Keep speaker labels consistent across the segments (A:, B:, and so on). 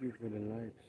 A: you for the likes.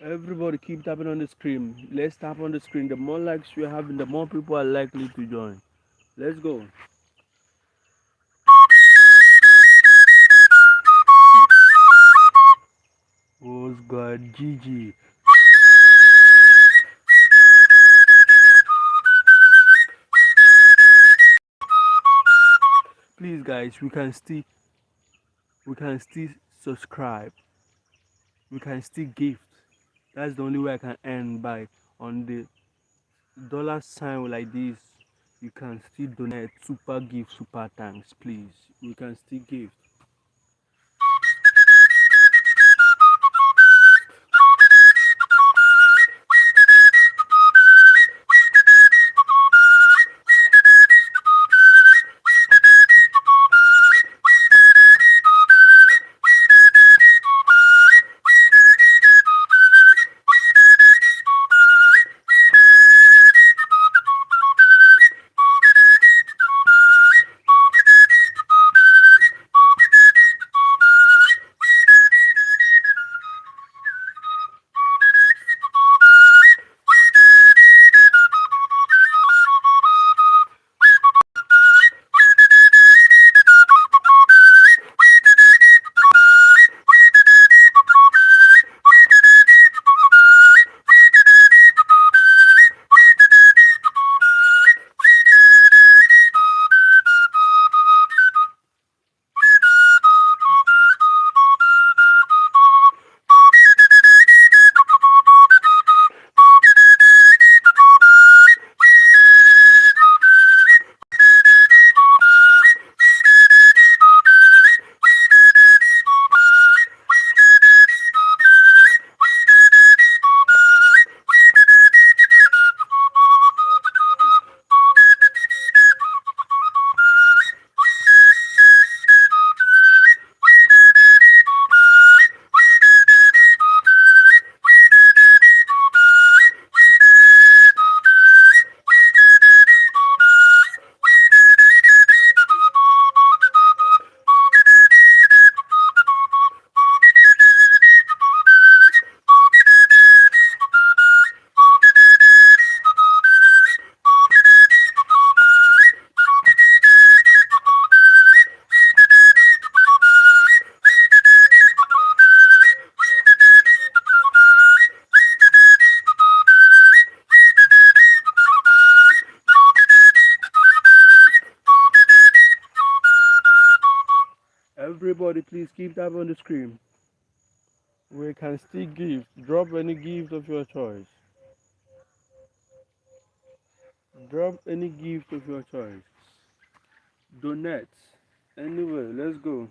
A: Everybody keep tapping on the screen. Let's tap on the screen. The more likes we're having, the more people are likely to join. Let's go. Oh God, GG. Please guys, we can still subscribe. We can still gift. That's the only way I can earn by on the dollar sign like this. You can still donate super gift, super thanks, please. We can still give. Everybody, please keep that on the screen. We can still give. Drop any gift of your choice. Drop any gift of your choice. Donate. Anyway, let's go.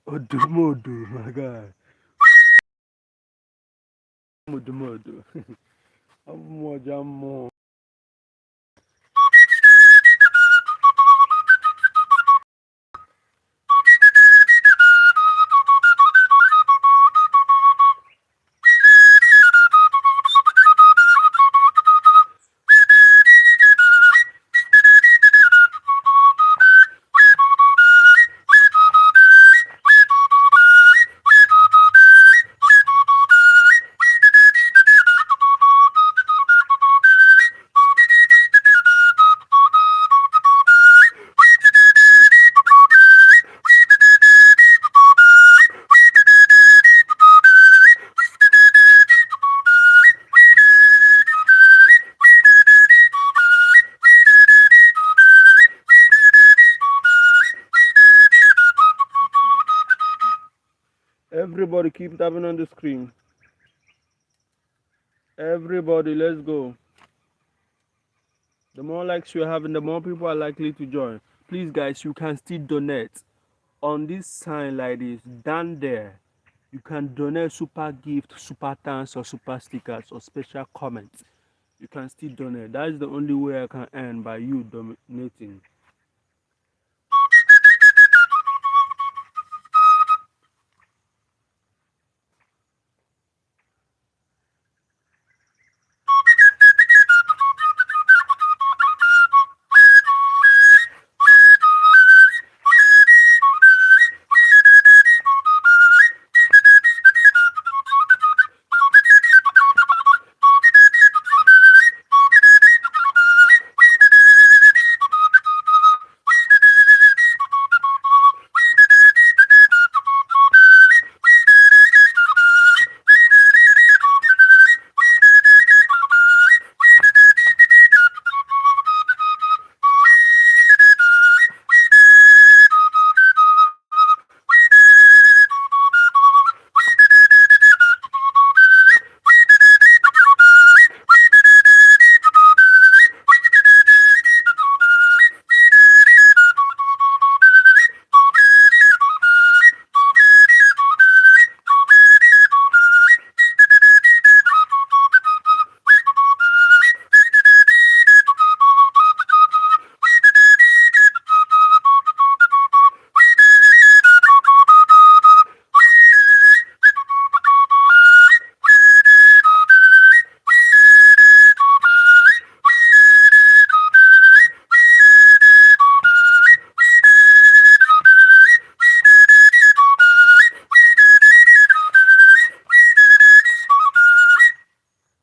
A: Odumodu, my God. Odumodu. Amojamo. Everybody keep tapping on the screen. Everybody, let's go. The more likes you're having, the more people are likely to join. Please, guys, you can still donate on this sign like this down there. You can donate super gift, super thanks, or super stickers, or special comments. You can still donate. That is the only way I can earn, by you donating.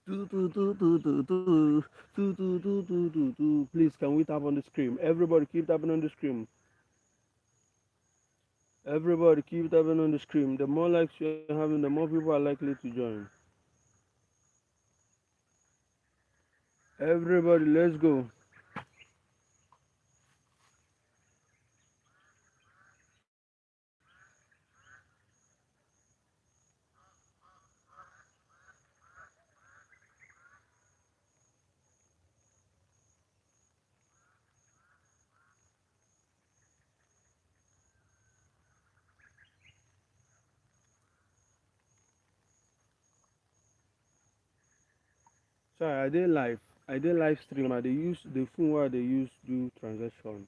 A: Do, do, do, do, do, do. Do, do, do, do, do, do. Please, can we tap on the screen? Everybody keep tapping on the screen. Everybody keep tapping on the screen. The more likes you're having, the more people are likely to join. Everybody, let's go. Sorry, I did live stream. I they use the phone where they use do transaction.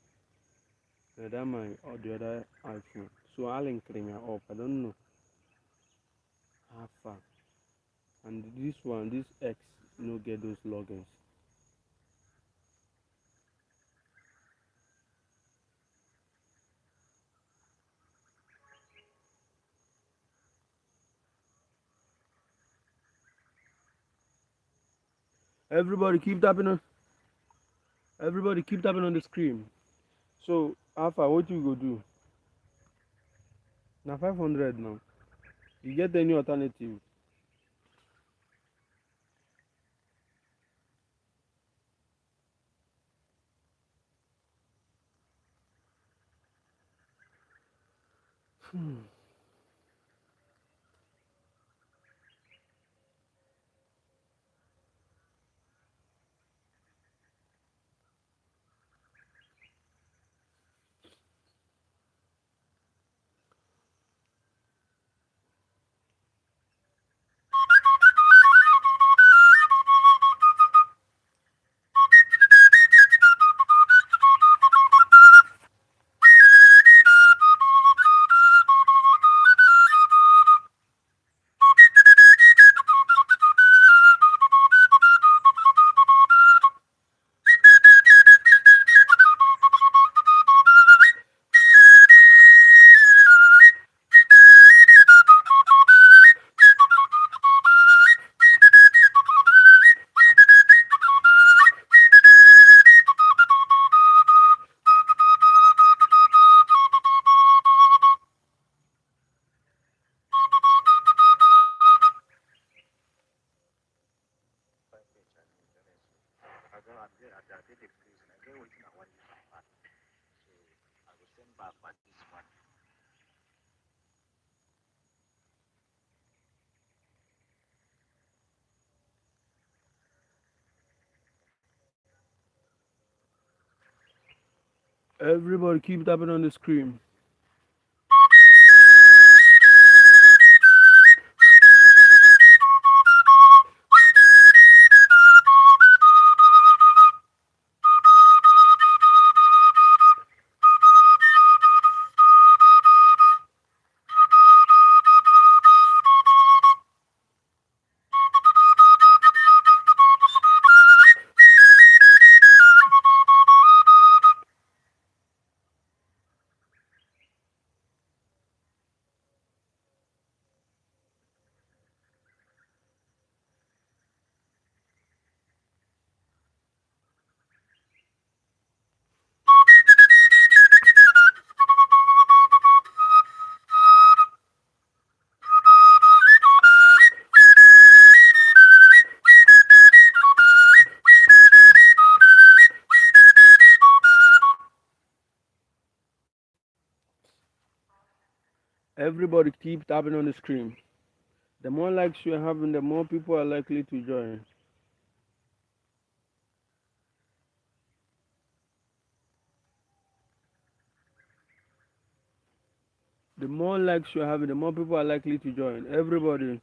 A: That my or the other iPhone. So I'll link it up. I don't know how far. And this one, this X, no get those logins. Everybody keep tapping on. Everybody keep tapping on the screen. So Alpha, what you go do? Now 500 now. You get any alternative? Everybody keep tapping on the screen. Everybody keep tapping on the screen. The more likes you're having, the more people are likely to join. The more likes you're having, the more people are likely to join. Everybody.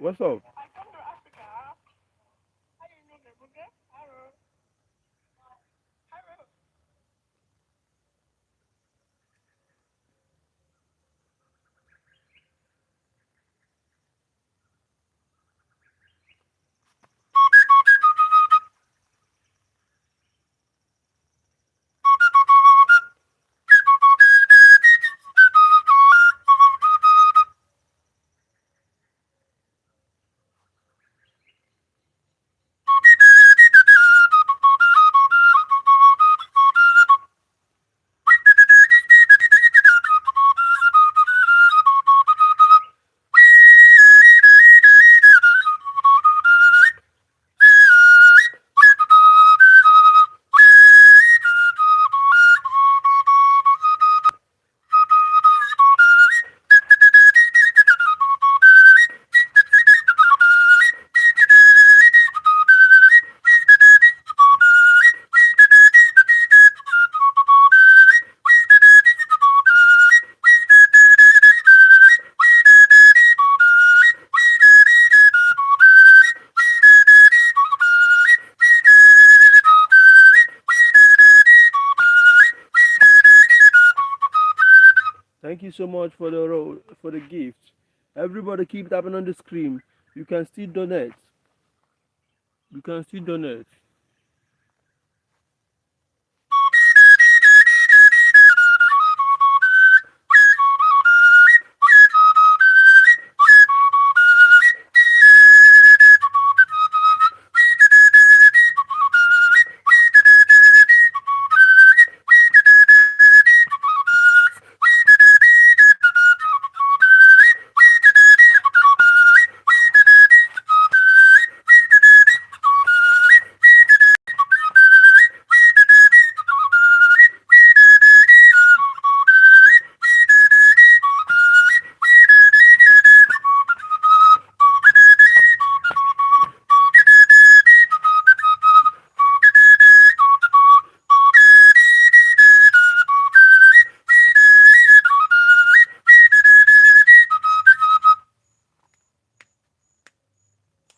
A: What's up? Thank you so much for the gift. Everybody keep tapping on the screen. You can still donate. You can still donate.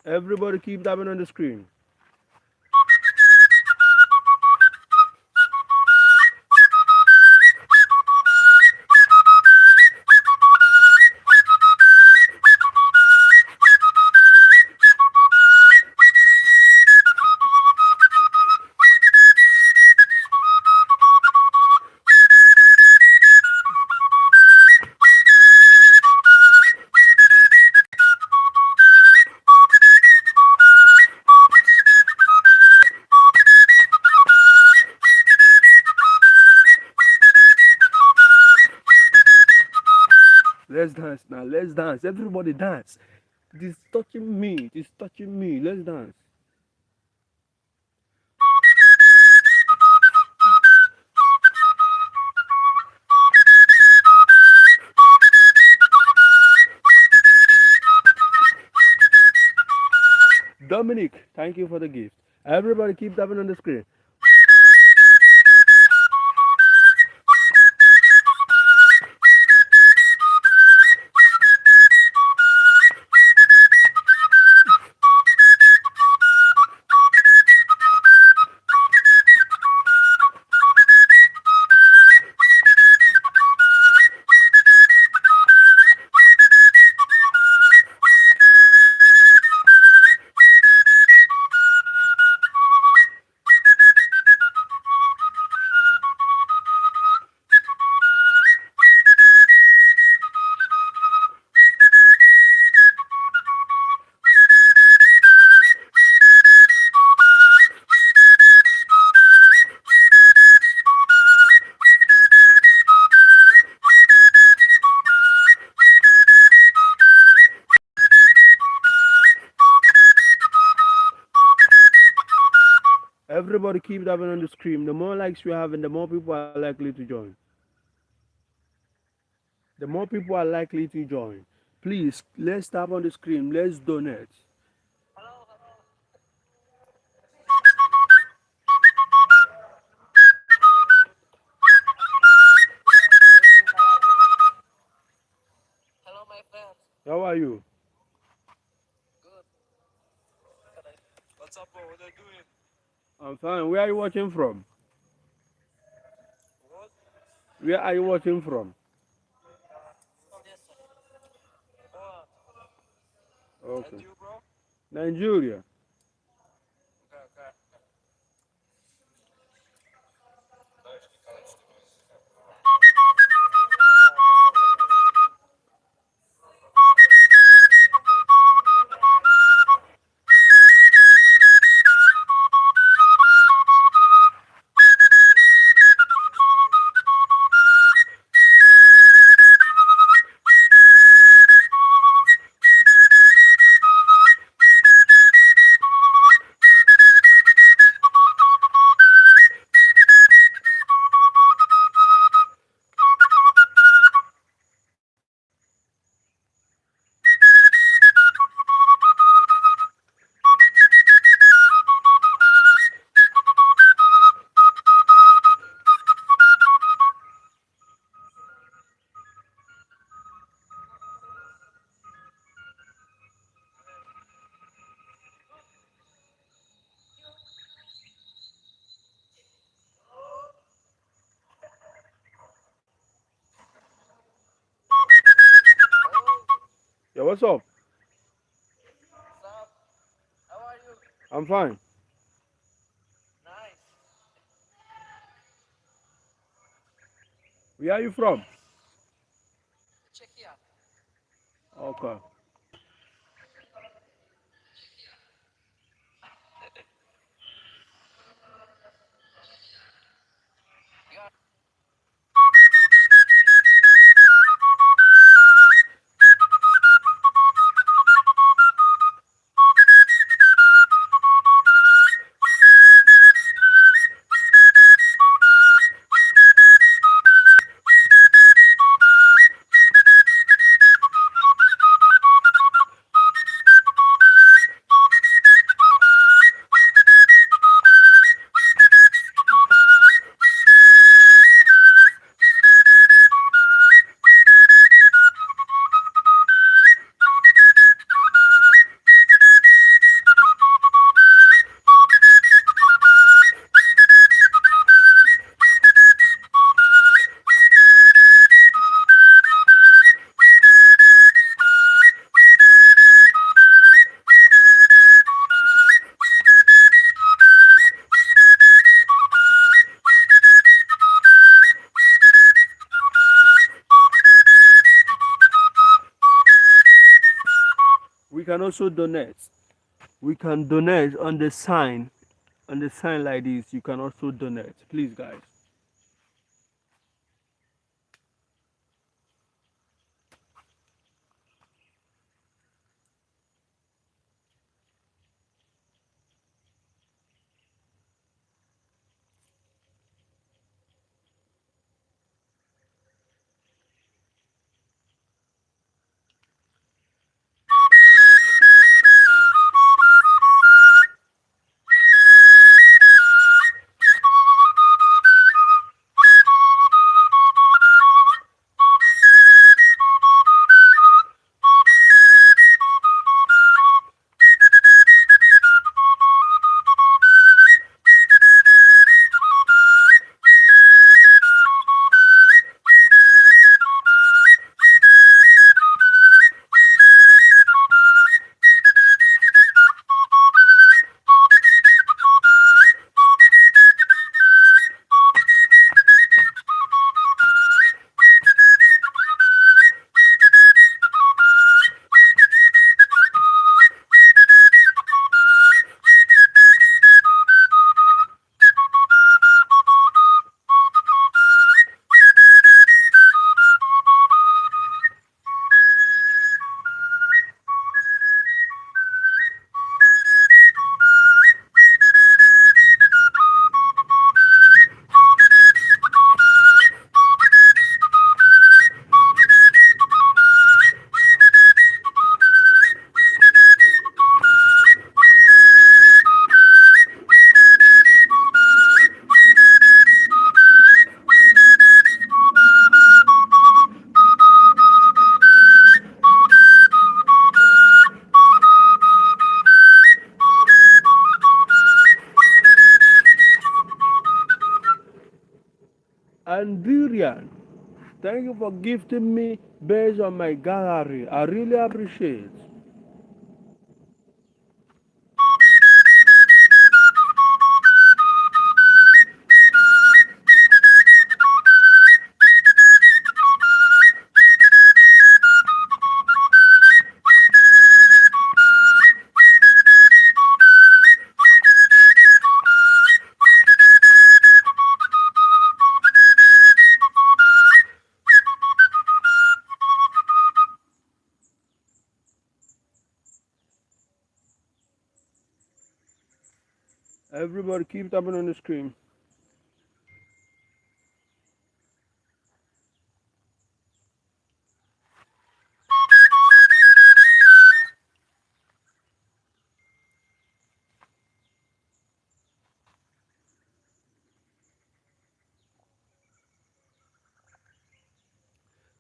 A: Everybody keep tapping on the screen. Let's dance now. Let's dance. Everybody dance. It is touching me. It is touching me. Let's dance. Dominic, thank you for the gift. Everybody keep tapping on the screen. Everybody keep tapping on the screen. The more likes we have, and the more people are likely to join. The more people are likely to join. Please, let's tap on the screen. Let's donate.
B: Hello, my friend.
A: How are you? I'm fine. Where are you watching from? Where are you watching from? Okay. Nigeria. Yeah, what's up? I'm fine. Where are you from? Okay. We can also donate. We can donate on the sign like this. You can also donate. Please, guys. Adrian. Thank you for gifting me based on my gallery. I really appreciate. Everybody keep tapping on the screen.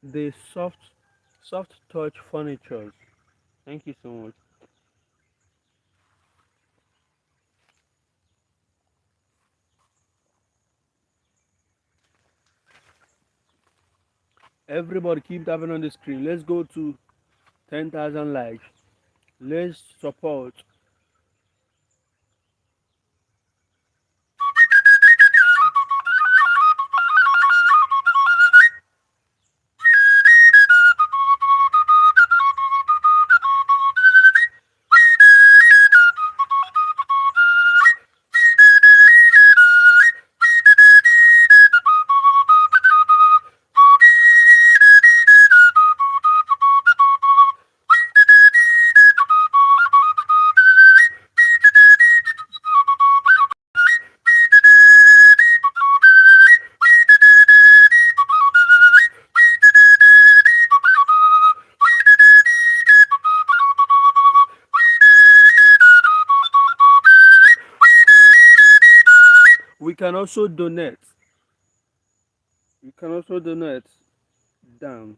A: The soft touch furniture. Thank you so much. Everybody keep tapping on the screen. Let's go to 10,000 likes. Let's support. We can also donate. You can also donate down.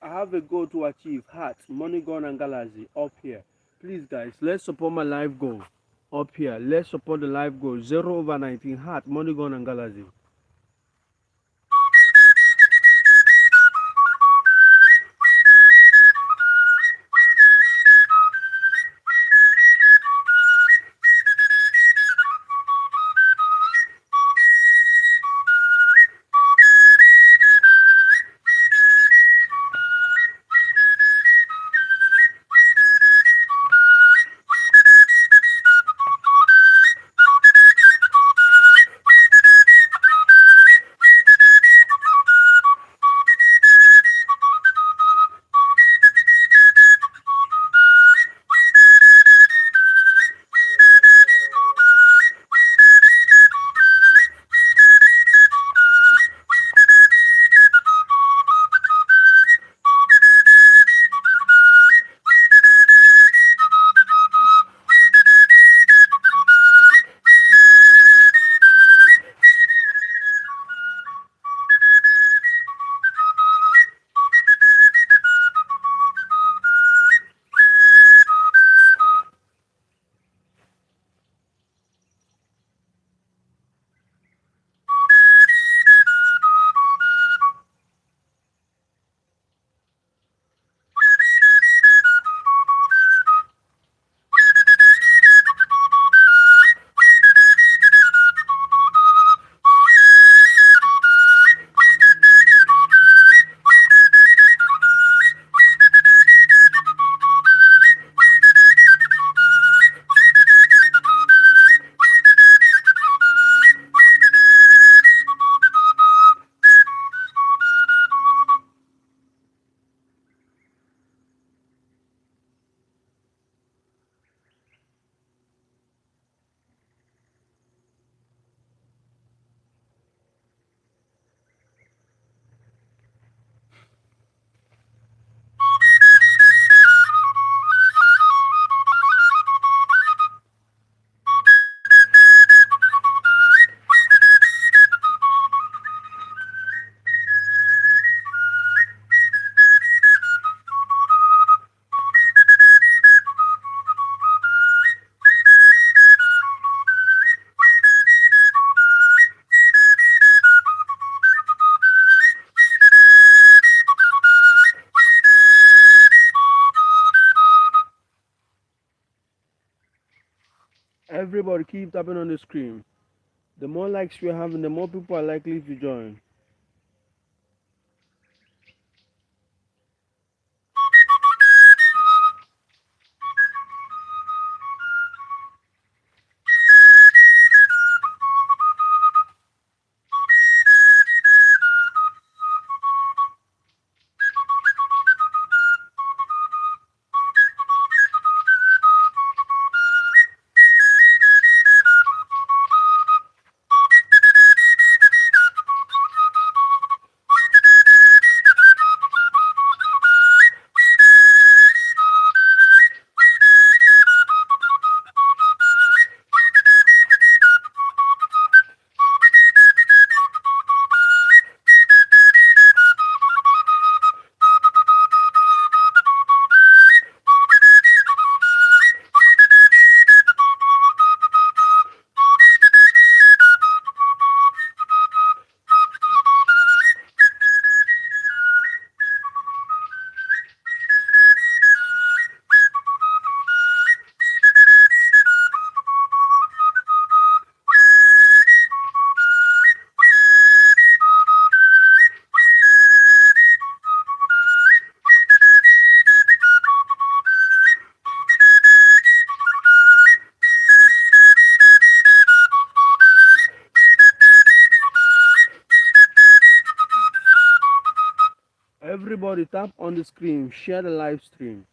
A: I have a goal to achieve. Heart, money, gun, and galaxy up here. Please, guys, let's support my life goal up here. Let's support the life goal. 0/19. Heart, money, gun, and galaxy. Everybody keep tapping on the screen. The more likes we're having, the more people are likely to join. Everybody tap on the screen, share the live stream.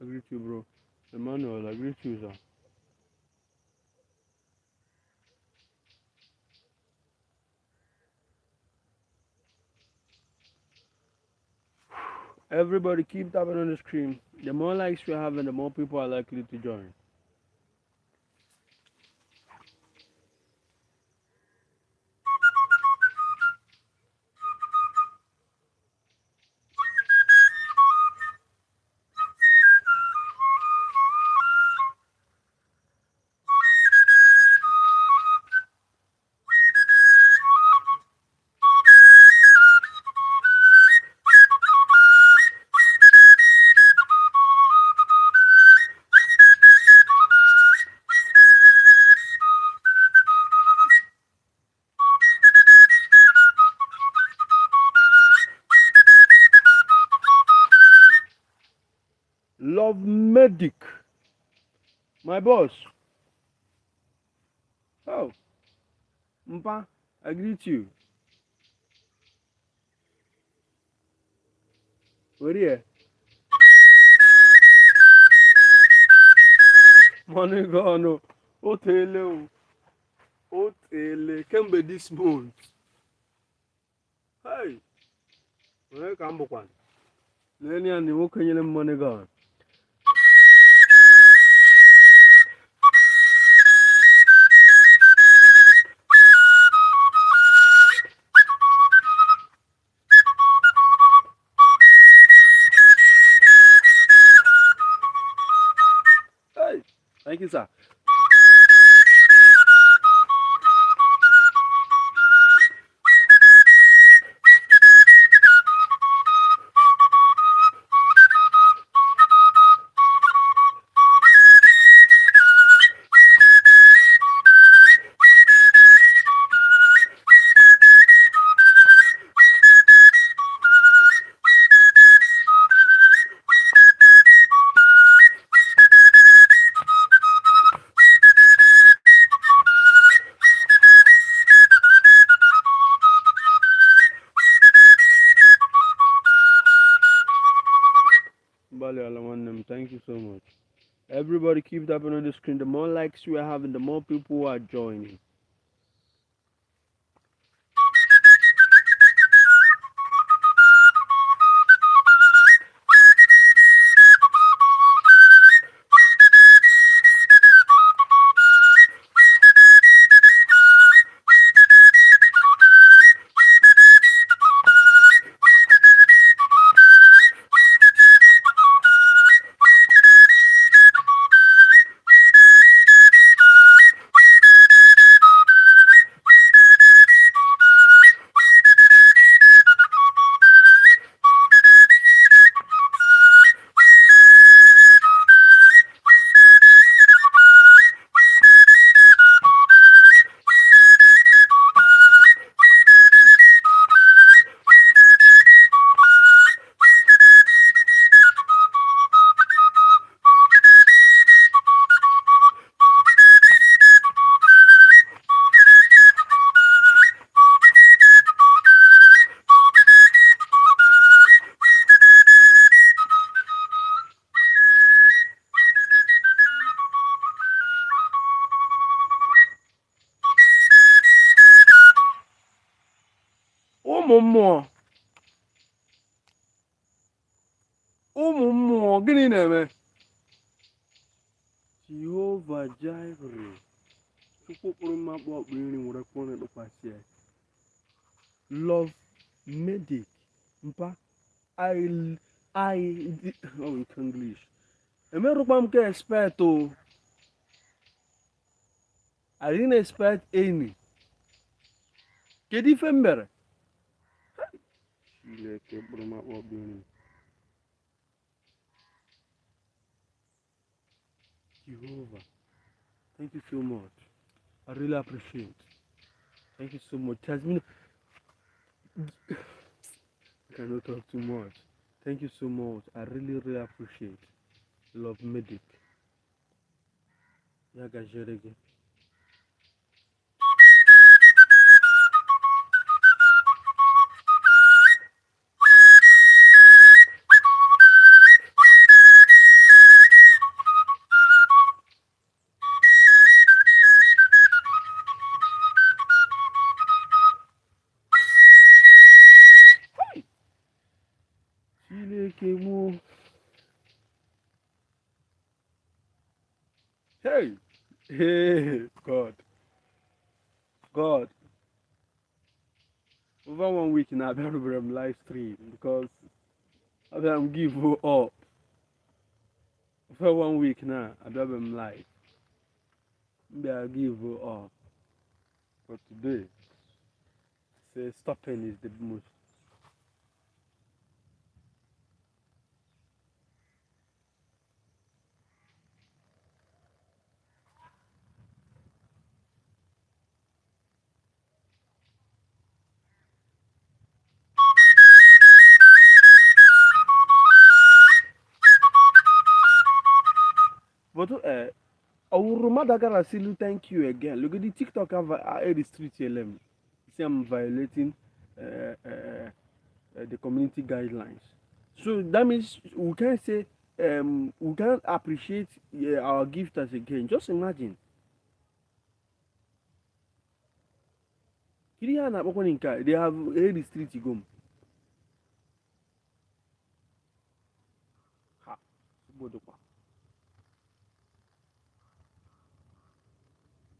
A: I greet you, bro. Emmanuel, I greet you, sir. Everybody keep tapping on the screen. The more likes we're having, the more people are likely to join. Love Medic, my boss. Oh, Mpa, I greet you. Where here? Money gone. Otele, Otele. Can be this month. Hey, where come one? Lenny and the Wokan money gone. Hey, thank you, sir. Bali Alamanam, thank you so much. Everybody keep tapping on the screen. The more likes we are having, the more people are joining. ụmụ mmụọ ụmụ mmụọ gịnị na-eme? Jehova Jireh, chukwu kpụrụ mma kpụ ọkpụ nri nwere kpọrọ ịkpọkwasị ya. Love Medic mpa I oh in English emerụkwa m ka expect o. I didn't expect any. Kedu ife m mere? Chineke kpụrụ m akpọ ọkpụ nri. Jehovah, thank you so much. I really appreciate. Thank you so much. Has been I cannot talk too much. Thank you so much. I really appreciate. Love Medic. Yaga Jerege. Hey, hey, God, God. Over 1 week now, I'm going live stream because I'm give up. For 1 week now, I'm live. Maybe I give up. But today, say stopping is the most. But Madagascar still thank you again. Look at the TikTok I restrict LM. See, I'm violating the community guidelines. So that means we can't say we can't appreciate our gifters again. Just imagine. They have a restrict go.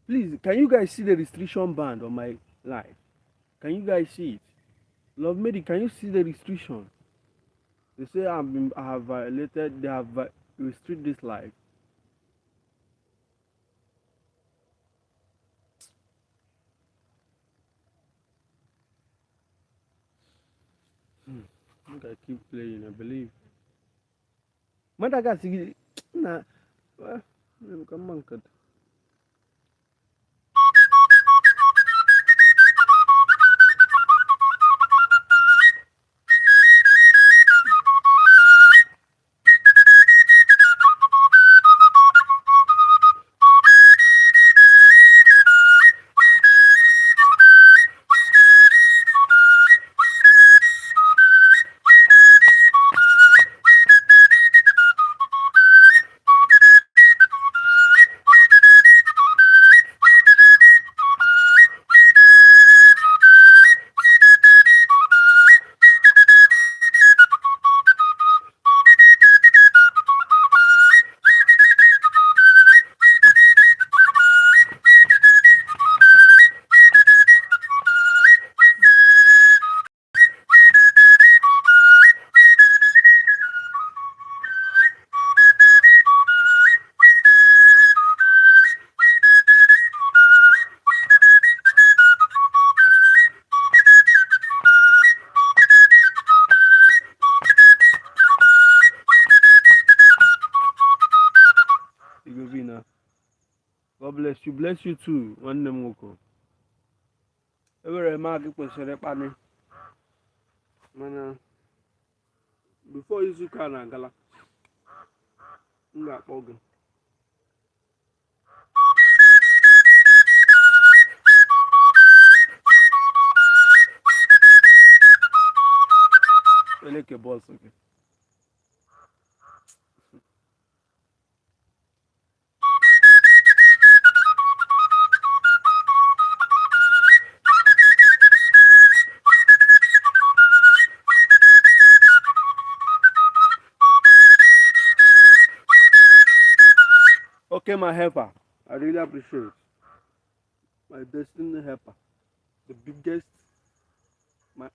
A: Please, can you guys see the restriction band on my live? Can you guys see it? Love Medi, can you see the restriction? They say I have violated, they have restricted this live. I think I keep playing, I believe. Madagascar, nah, come on, cut. Bless you too, nwanne m nwoke. Ewere m agị kwesịrị ịkpani mana before izu ụka na-agala m ga-akpọ gị. Eleke bọọsụ gị. became my helper. I really appreciate my destiny helper. The biggest, my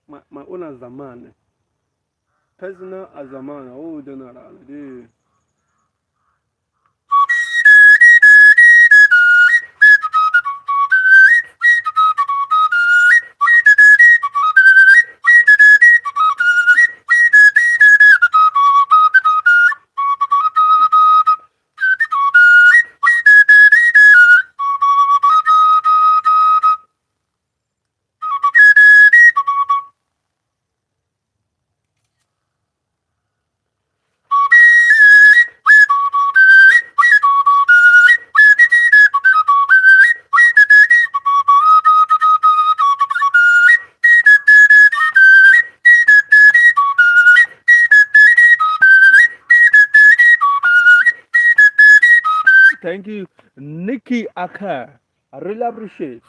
A: own as a man. Personal as a man. Oh, general. Thank you, Nikki Akar. I really appreciate.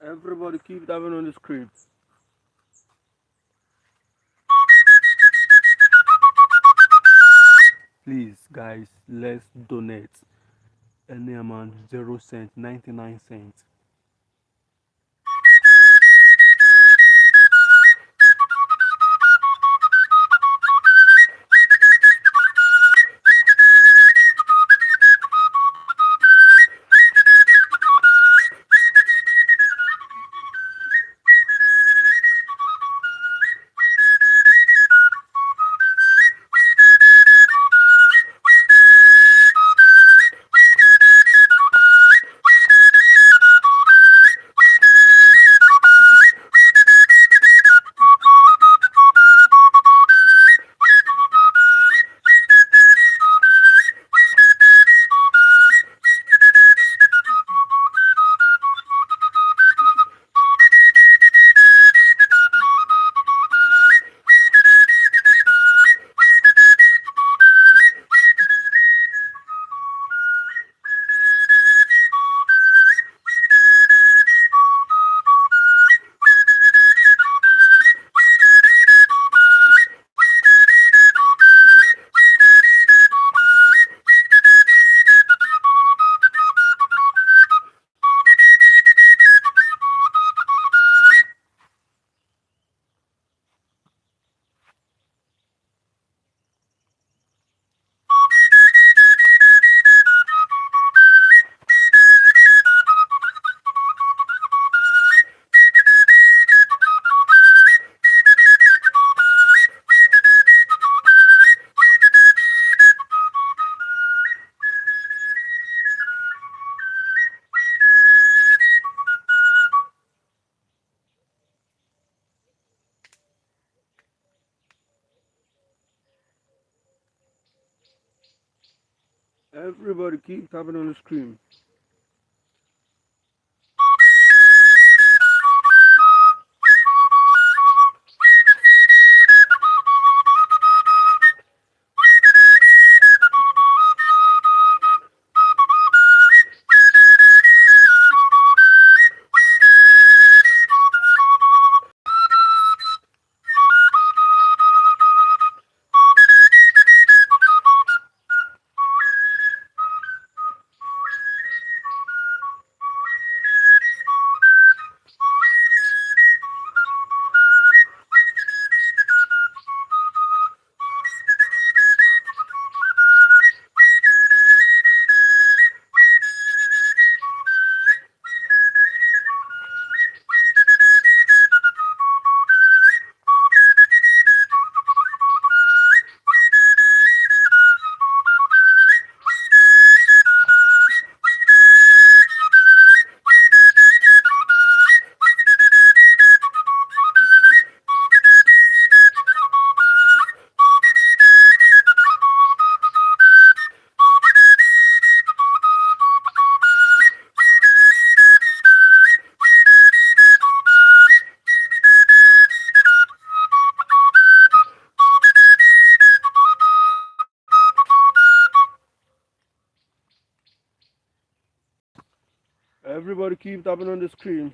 A: Everybody keep tapping on the script. Please, guys, let's donate any amount 0 cent, 99 cents. Everybody keep tapping on the screen. Everybody keep tapping on the screen.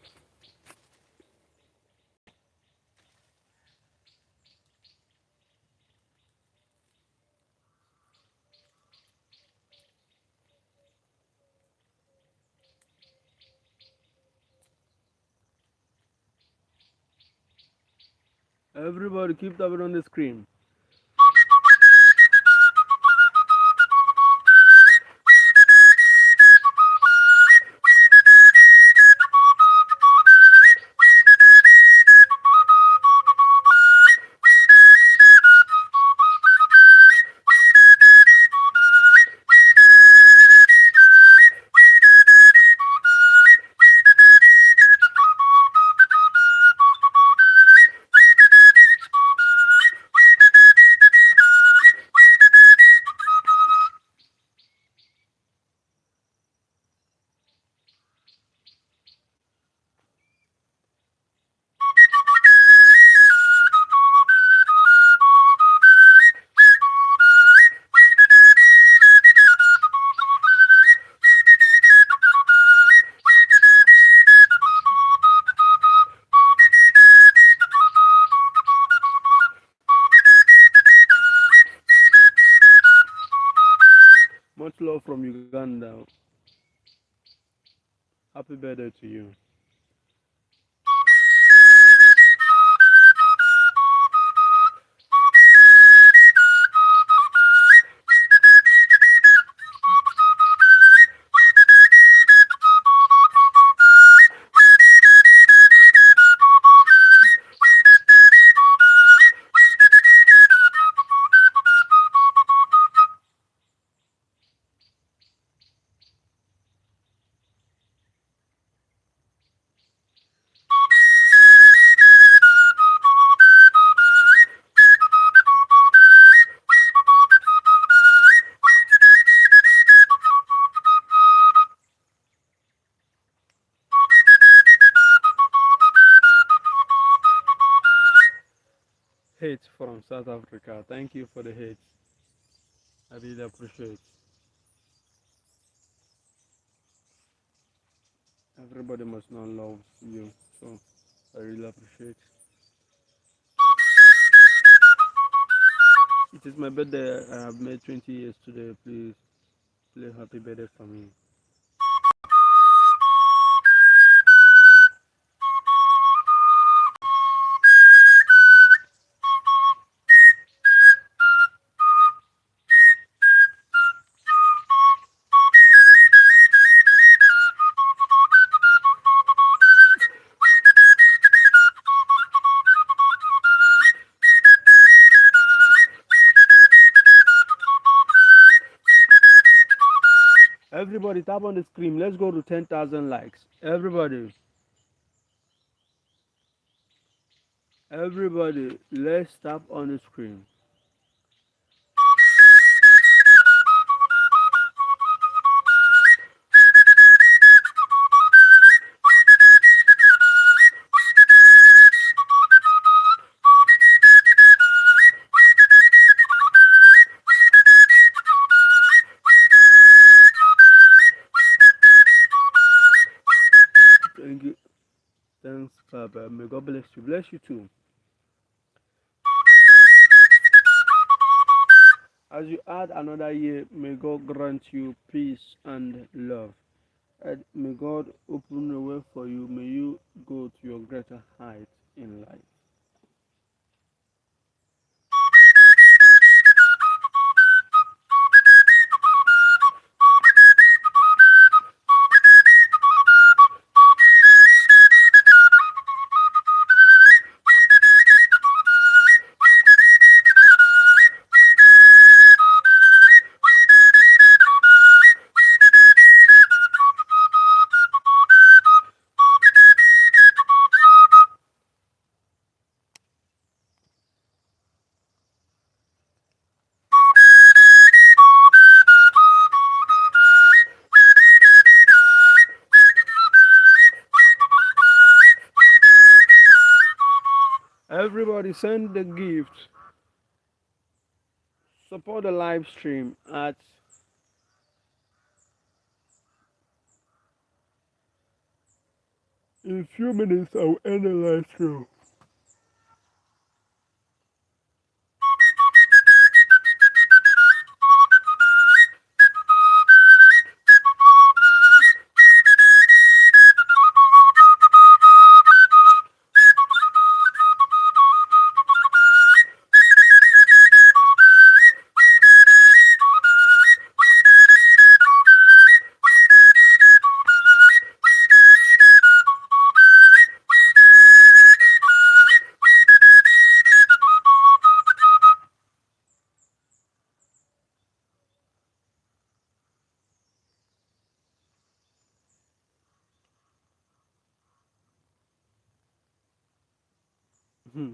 A: Everybody keep tapping on the screen. Much love from Uganda. Happy birthday to you. Hate from South Africa. Thank you for the hate. I really appreciate. Everybody must not love you, so I really appreciate. It is my birthday. I have made 20 years today. Please play happy birthday for me. Everybody tap on the screen. Let's go to 10,000 likes. Everybody, let's tap on the screen. you. Bless you too. As you add another year, may God grant you peace and love. And may God open the way for you. May you go to your greater height in life. Everybody send the gift. Support the live stream at in a few minutes. I'll end the live stream. Hmm.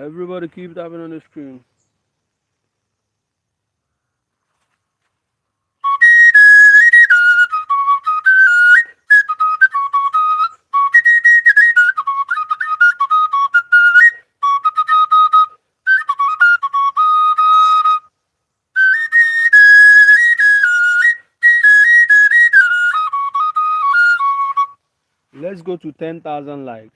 A: Everybody keep tapping on the screen. Let's go to 10,000 likes.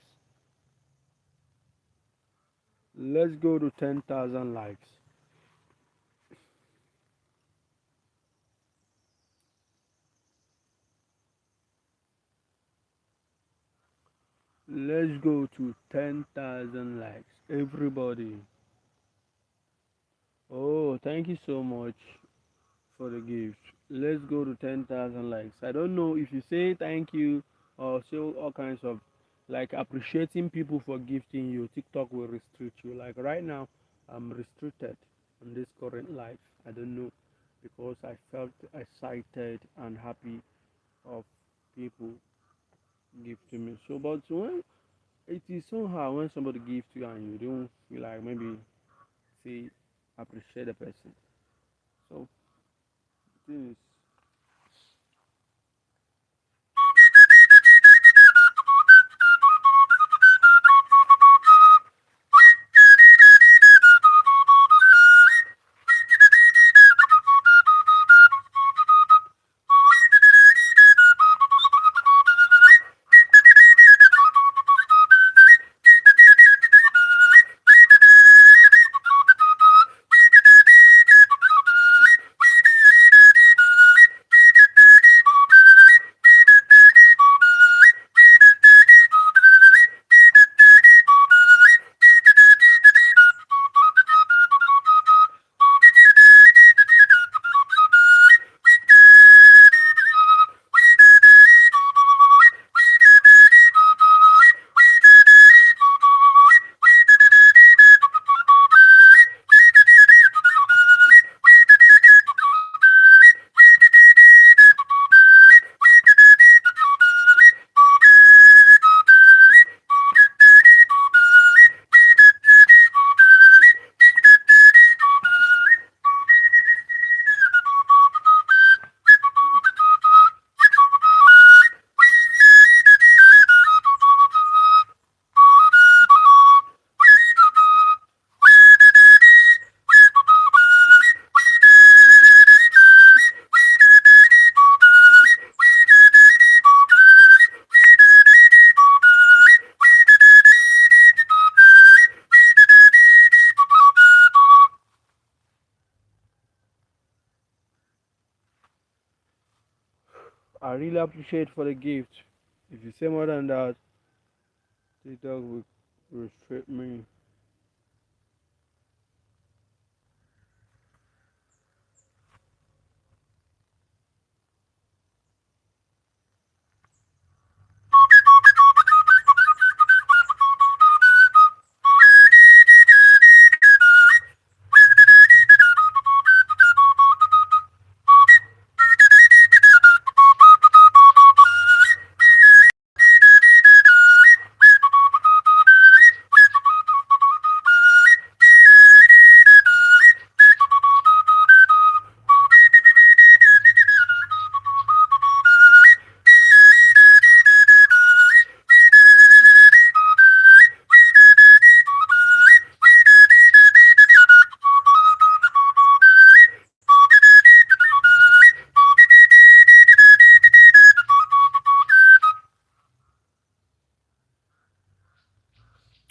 A: Let's go to 10,000 likes. Let's go to 10,000 likes. Everybody. Oh, thank you so much for the gift. Let's go to 10,000 likes. I don't know if you say thank you or say all kinds of like appreciating people for gifting you. TikTok will restrict you. Like right now, I'm restricted on this current life. I don't know because I felt excited and happy of people gifting me. So, but when it is somehow when somebody gives you and you don't feel like maybe say appreciate the person. So, the thing is really appreciate for the gift. If you say more than that, TikTok will restrict me.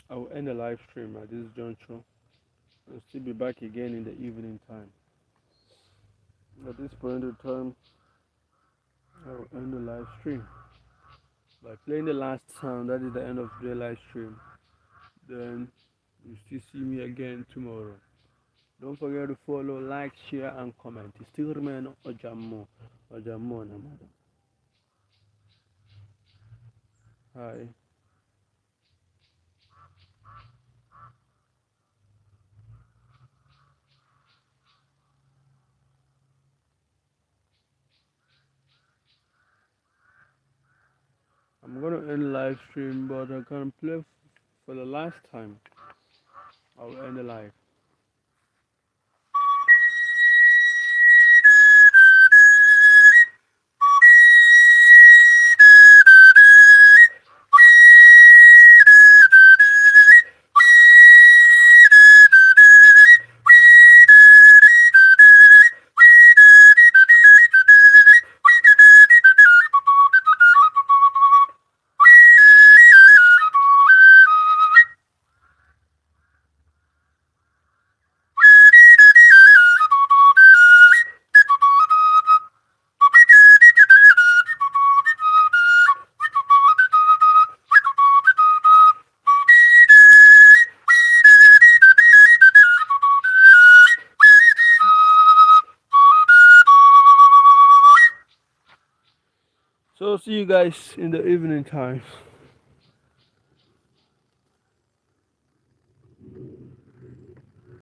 A: I will end the live stream at this juncture. I'll still be back again in the evening time. At this point in time, I will end the live stream by playing the last sound. That is the end of the live stream. Then you still see me again tomorrow. Don't forget to follow, like, share, and comment. It still remain Ojamo. Ojamo Namada. Hi. I'm gonna end live stream, but I can play for the last time. I'll end the live. So see you guys in the evening time.